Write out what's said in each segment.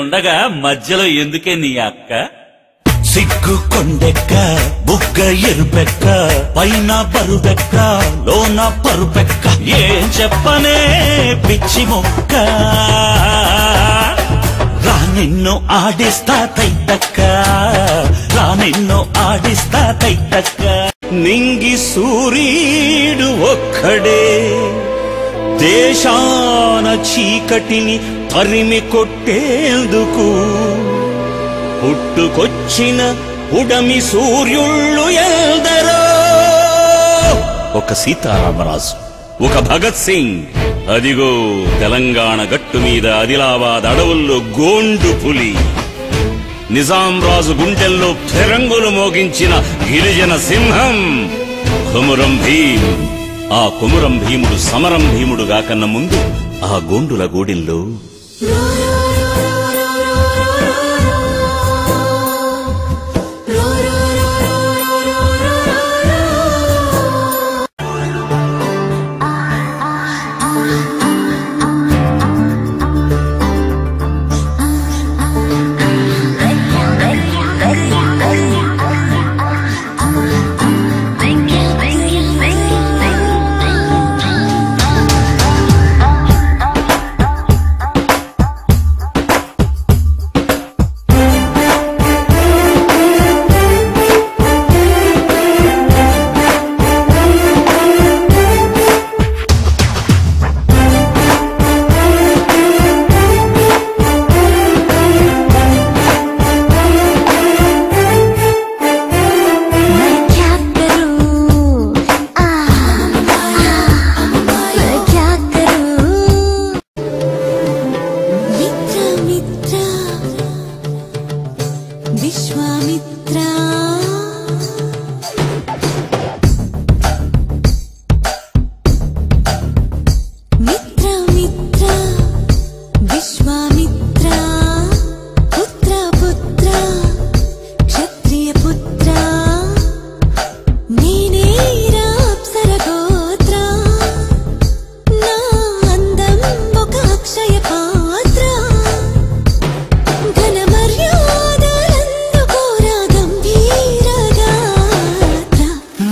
నేనుండగా మధ్యలో ఎందుకే నీ అక్క? సిగ్గు కొండెక్క బుగ్గ ఎరుపెక్క పైన బరువెక్క లోన పరుపెక్క ఏం చెప్పనే పిచ్చి మొక్క రా నిన్ను ఆడిస్తా తైతక్క రా నిన్ను ఆడిస్తా తైతక్క నింగి సూర్యుడు ఒక్కడే దేశాన చీకటిని తరిమి కొట్టేందుకు పుట్టుకొచ్చిన ఉడమి సూర్యుళ్ళు ఎందరో ఒక సీతారామరాజు ఒక భగత్ సింగ్ అదిగో తెలంగాణ గట్టు మీద ఆదిలాబాద్ అడవుల్లో గోండు పులి నిజాం రాజు గుండెల్లో ఫిరంగులు మోగించిన గిరిజన సింహం కొమురం భీమ్ ఆ కొమురం భీముడు సమరం భీముడుగా కన్న ముందు ఆ గోండుల గోడిల్లో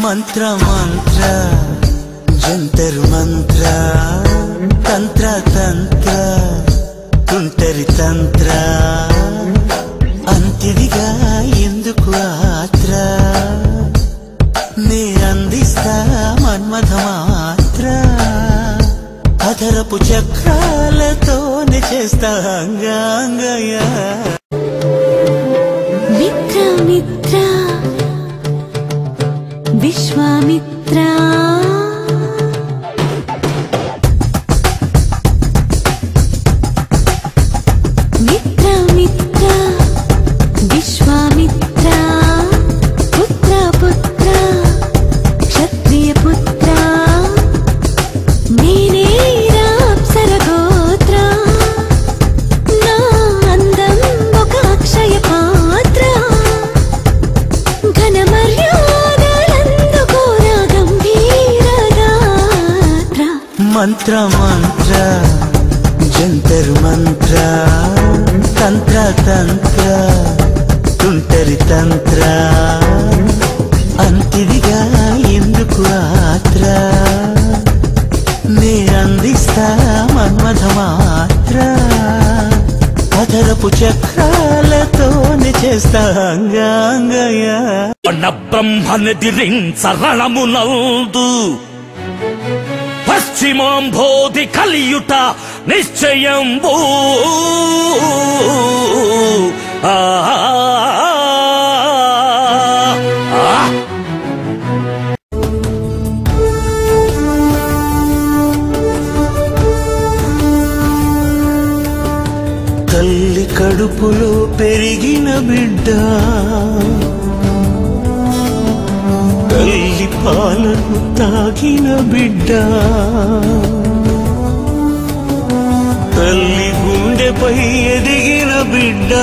మంత్ర మంత్ర జంతర్ మంత్ర తంత్ర తంత్ర తుంటరి తంత్ర అంతిదిగా ఎందుకు ఆత్ర నే అందిస్తా మన్మథ మాత్ర అధరపు చక్రాలతోనే చేస్తా అంగాంగయ మిత్ర మిత్ర విశ్వామిత్ర మిత్ర మిత్ర విశ్వామిత్ర పుత్ర పుత్ర క్షత్రియ పుత్ర నేనే అప్సర గోత్ర నా అందం ఒక అక్షయ పాత్ర ఘన మంత్ర మంత్ర జంతర్ మంత్ర తంత్ర తంత్ర తుంటరి తంత్ర అంతిదిగా ఎందుకు ఆత్ర నే అందిస్తా మన్మథ మాత్ర అధరపు చక్రాలతోనే చేస్తా అంగాంగయ బ్రహ్మనెదిరించరణమునందు పశ్చిమాంబోధి కలియుట నిశ్చయంబు తల్లి కడుపులో పెరిగిన బిడ్డ తల్లి పాలను తాగిన బిడ్డ తల్లి గుండెపై ఎదిగిన బిడ్డ